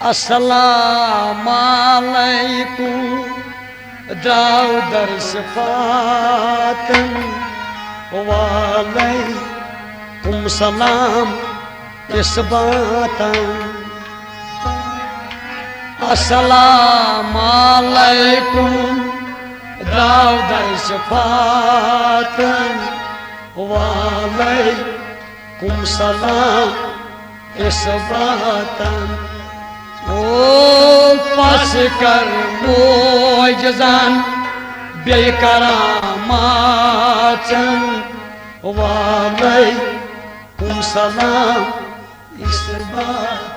अस्सलामुअलैकुम द्राव दर्स फातन वालेकुम सलाम इस बातन अस्सलामुअलैकुम द्राव दर्स फातन वालेकुम सलाम इस बातन ओ पास कर मोजजान बेकरामाचन वालेकुम सलाम इस बातन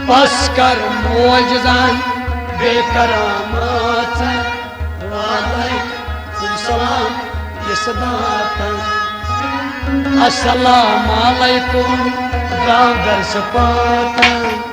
पास कर मोजजान बेकरामात वालेकुम सलाम इस बातन अस्सलामुअलैकुम द्राव दर्स फातन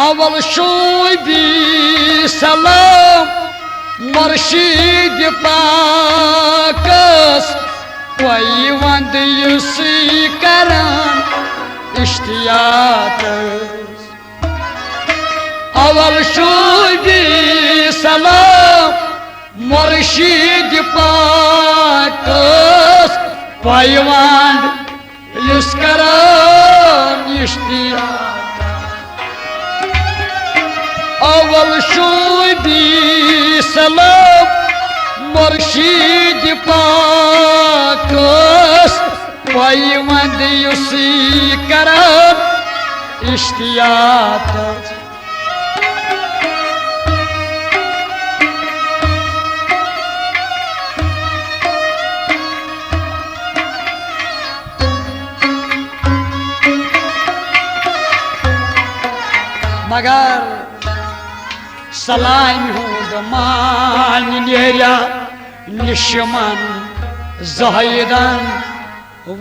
अवल शोबी सलाम मुर्शिद पाकस कोई वंद युसी करान इश्तियाक अवल शोबी सलाम मुर्शिद पाकस कोई वंद युस करान इश्तियाक अवल शोबी सलाम मुर्शिद पाकस पैवंद युसी करान इश्तियाक मगर सलाम हुद मान नेरा निशमन ज़ाहिदन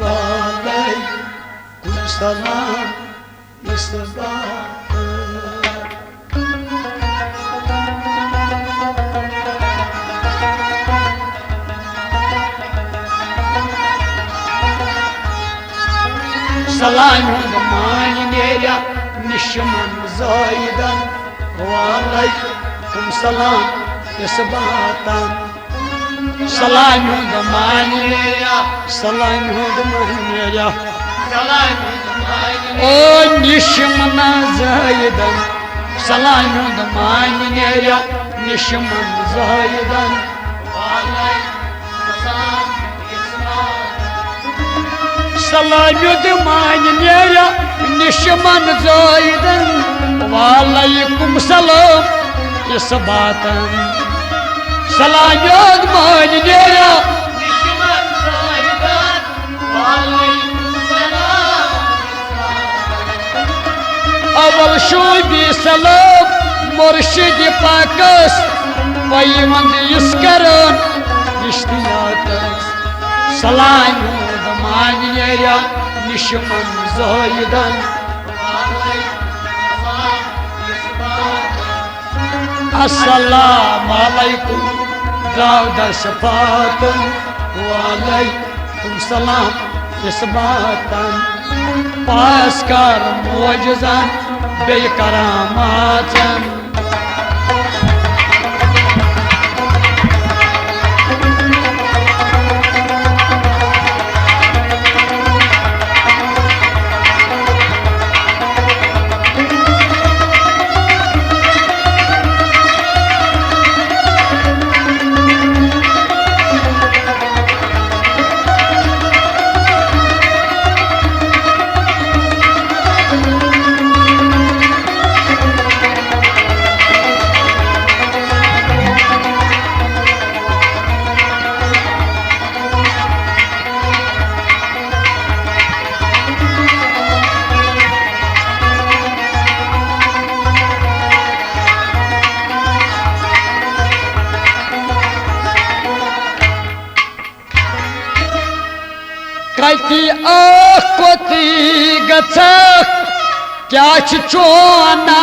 वालेकुम सलाम इस सलाम हुद मान नेरा निशमन ज़ाहिदन वालेकुम सलाम इस बातन सलाम मानिया सलाम मानिया ओ निशमना ज़ाहिदन सलाम मानिया निशमन ज़ाहिदन सलाम मानिया निशमन ज़ाहिदन वालेकुम सलाम इस बातन सलाम मानिया निशमन ज़ाहिदन वालेकुम सलाम अवल शोबी सलाम मुर्शिद पाकस पैवंद युस करान इश्तियाक सलाम मानिया निशमन ज़ाहिदन अस्सलामुअलैकुम द्राव दर्स फातन वालेकुम सलाम इस बातन पास कर मोजजान बेकरामाचन कति कोती गच क्या चोना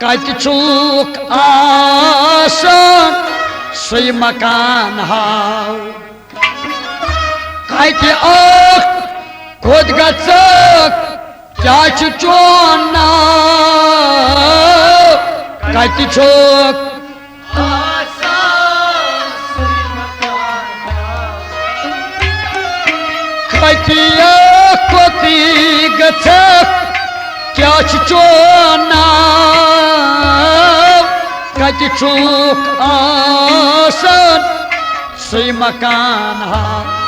कति चूक आसन सोई मकान हाव कति खुद गच क्या चोना कति चूक कति कोती गच क्या चोना कति चूक आसन सोई मकान हाव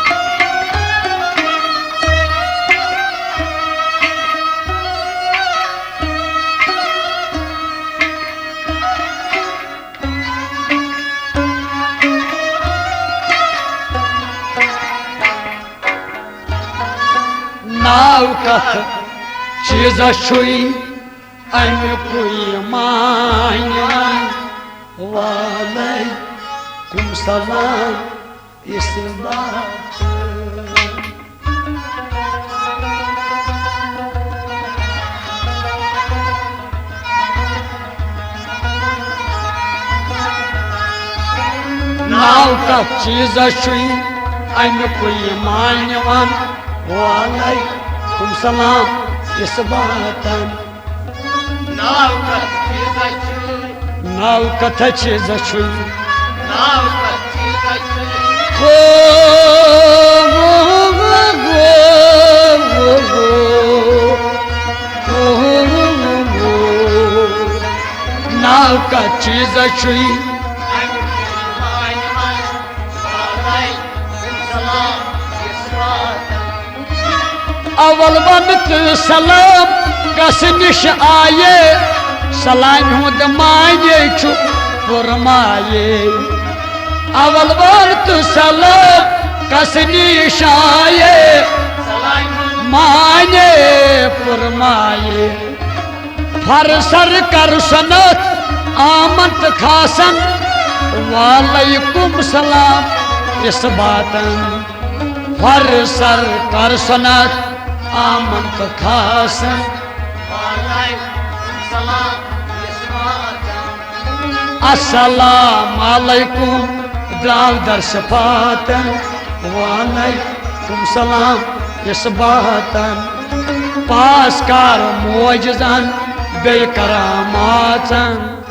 नाव कथ चीज छुई अमुकुई मायन वालेकुम सलाम इस बात नाव कथ चीज छुई अमुकुई मायन वालेकुम सलाम इस बातन नाव कथ चीज छुई नाव का चीज छुई अवल वक्त सलाम कस निश आये सलाम हुद माये छु फरमाये अवल वक्त सलाम कस निश आये माये फरमाये फरसर कर सनत आमद खासन वालेकुम सलाम इस बातन फरसर कर सनत आमद खासन अस्सलाम अलैकुम द्राव दर्श पातन वालेकुम सलाम इस बातन पास कर मोजजन बे करामातन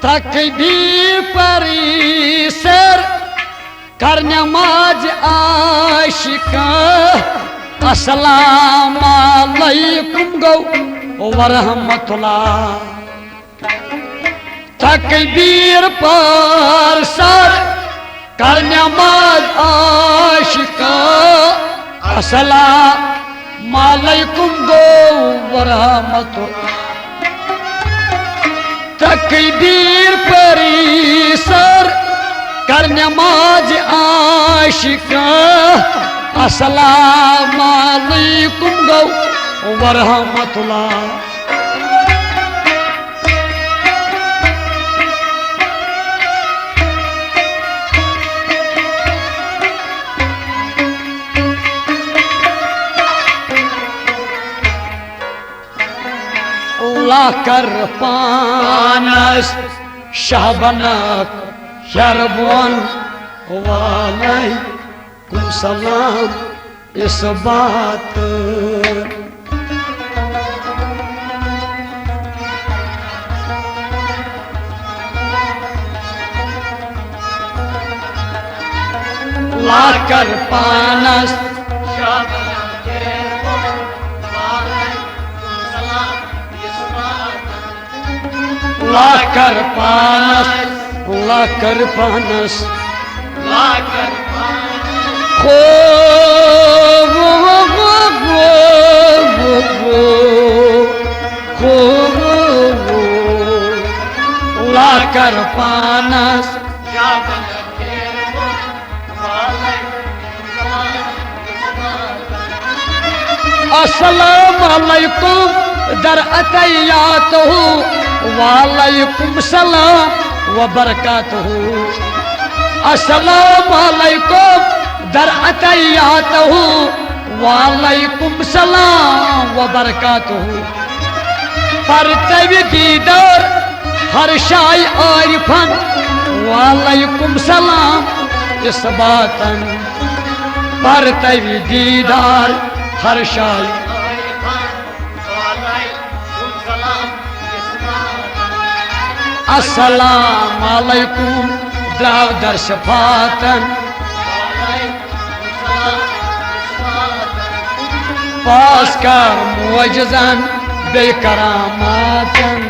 तकबीर परिसर कर नमाज आशिका अस्सलाम अलैकुम गो वरहमतुल्लाह तकबीर परिसर कर नमाज आशिका अस्सलाम अलैकुम गो वरहमतुल्लाह तकबीर परिसर कर नमाज आशिका अस्सलाम अलैकुम गो वरहमतुल्लाह अल्लाह कर पानस शाहबनक शरबन वालेकुम सलाम इस बात लाकर पानस लाकर पानस लाकर पानस हो लाकर पानस अस्सलाम अलैकुम दर अतैयातहु वालैकुम सलाम व बरकातहु अस्सलाम अलैकुम दर अतैयातहु वालैकुम सलाम व बरकातहु पर तवी दीदार हर शाय आरिफन वालैकुम सलाम इस बातन पर तवी दीदार हर शाय अस्सलाम अलैकुम द्राव दर शफातन पास कर मुअज्जज़न बेकरामातन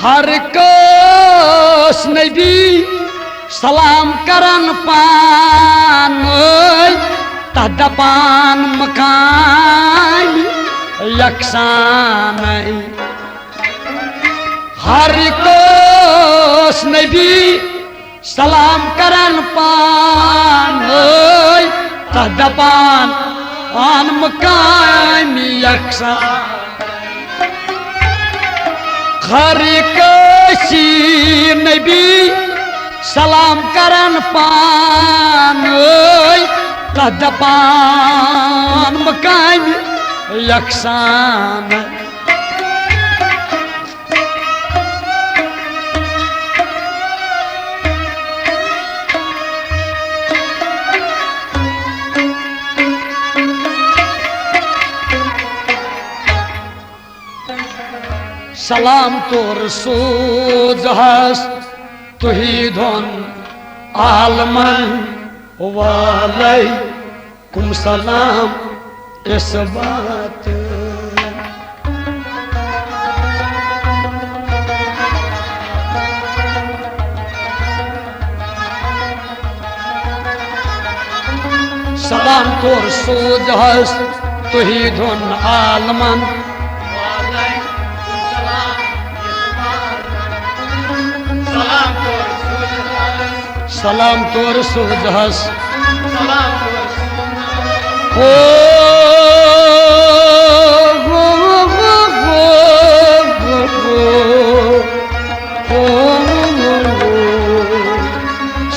हर कस नबी सलाम करन पान तदपान मकान यकसान हर कस नबी सलाम करन पान तदपान आन मकान यकसान हर कसी नबी सलाम करन पान तदपान मकान यकसान सलाम तोर सोजहस तुही धोन आलमन वालैकुम सलाम इस बात सलाम तोर सोजहस तुही धोन आलमन सलाम तोर सोजहस हो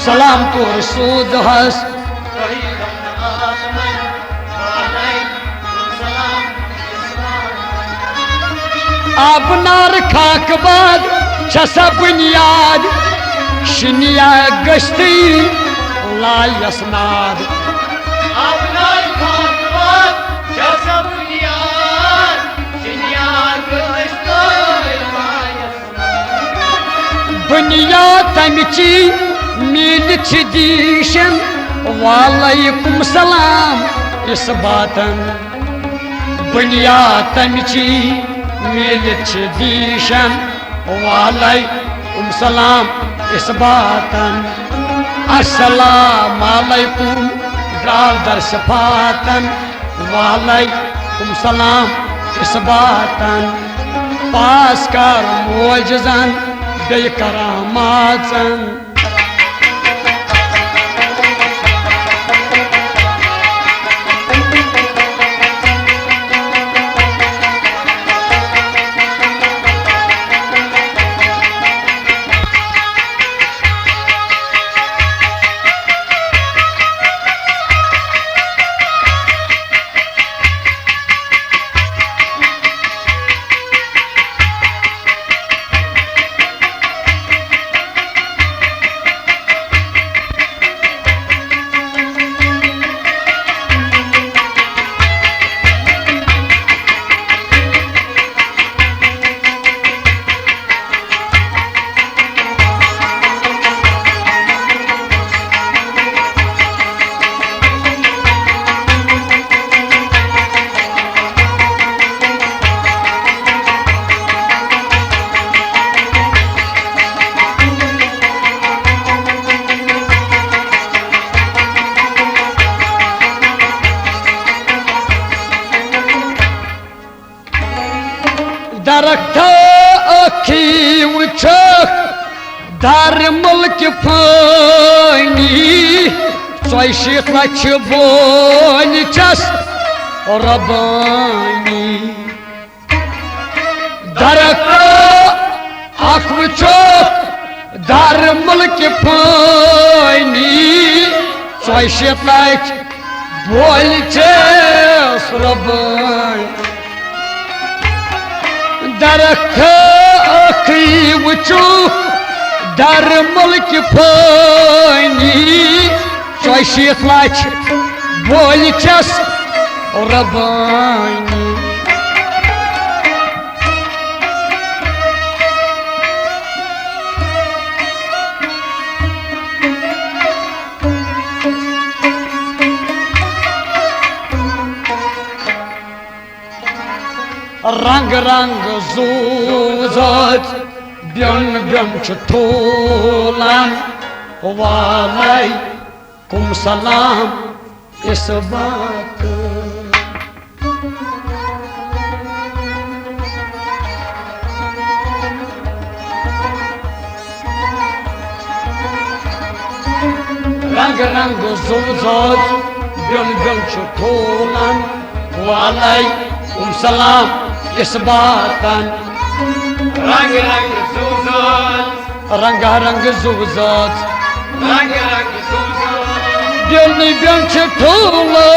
सलाम तोर सोजहस आपनार खाक बाद छसा बुनियाद शिनिया गश्ती लायसनाद आपनार खाक बाद छसा बुनियाद शिनिया गश्ती लायसनाद बुनियाद तमची मील दीशन वालैकुम सलाम इस बातन बुनियाद तमची मील दीशन वालैकुम सलाम इस बातन अस्सलाम अलैकुम द्राव दर शफातन वालैकुम सलाम इस बातन पास कर मुअज्जज़न बेकरामातन दरख्त अखी वुचक दर मुल्क फानी 40 लक्ष बोल चस रबानी दरख्त अख वुचक दर मुल्क फानी 40 लक्ष बोल चस रबानी दरख्त अखी वुचक दर मुल्क फानी 40 लक्ष बोल चस रबानी रंग रंग ज़ूज़त ब्यन ब्यन ठोलान वालेकुम सलाम इस बात रंग रंग ज़ूज़त ब्यन ब्यन ठोलान वालेकुम सलाम इस बातन रंग रंग सूजत रंग रंग ज़ूज़त रंग रंग सूजत ब्यन ब्यन ठोला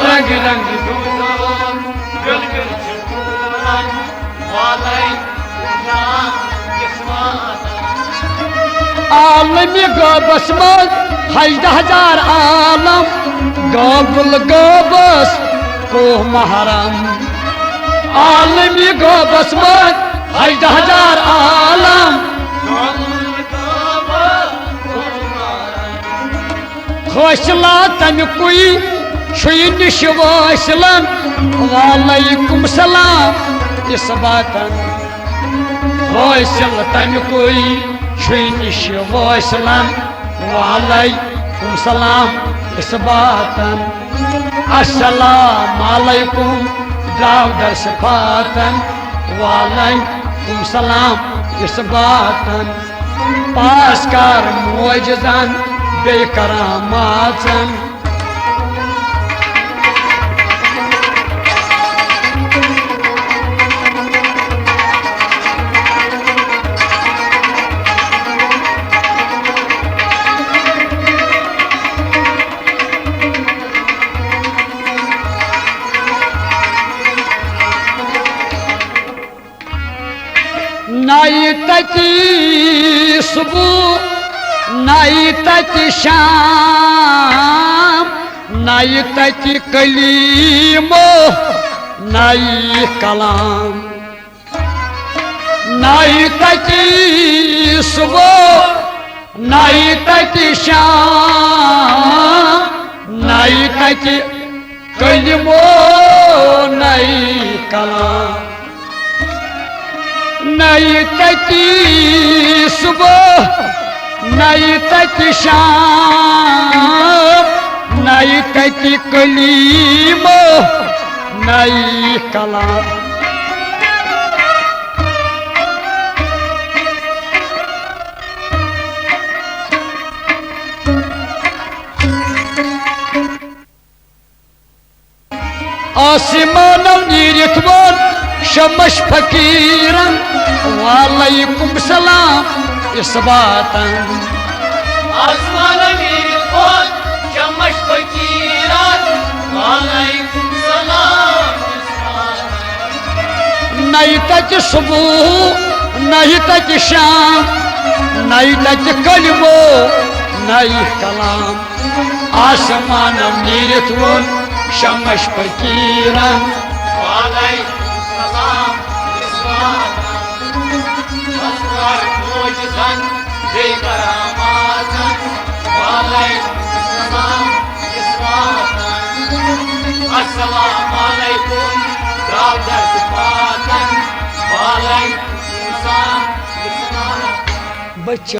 रंग रंग सूजत बिल बिल छुटूरन वालेकुम सलाम इस बातन आलमी गबस मज 18,000 आलम गबुल गबस को महरम आलमी गबस मज 18,000 आलम खोसला तमकुई छुन शिवासलन वालेकुम सलाम इस बातन खोसल तमकुई छुन शिवासलन वालेकुम सलाम इस बातन अस्सलाम अलैकुम दाऊदर सिफातन वालेकुम सलाम इस बातन पास कर मोजजन बेकरामातन नाई तकी सुबह नाई तकी शाम नाई तकी कलीमो नाई कलाम नाई तकी सुबह नाई तकी शाम नाई तकी कलीमो नाई कलाम नई तकी सुबह नई तकी शाम नई तकी कलीम नई कलाम आसमानों नीरित वन शमश फकीरन वालेकुम सलाम इस बातन आसमान नीरित वन शमश फकीरन वालेकुम सलाम इस बातन नहीं तक सुबह नहीं तक शाम नहीं तक कलमो नहीं कलाम आसमानों नीरित वन शमश फकीरन वालेकुम सलाम इस बातन अस्कार मोजजन बेकरामातन वालेकुम सलाम इस बातन अस्सलाम अलैकुम दाऊदर सिफातन वालेकुम सलाम इस बातन बच्चा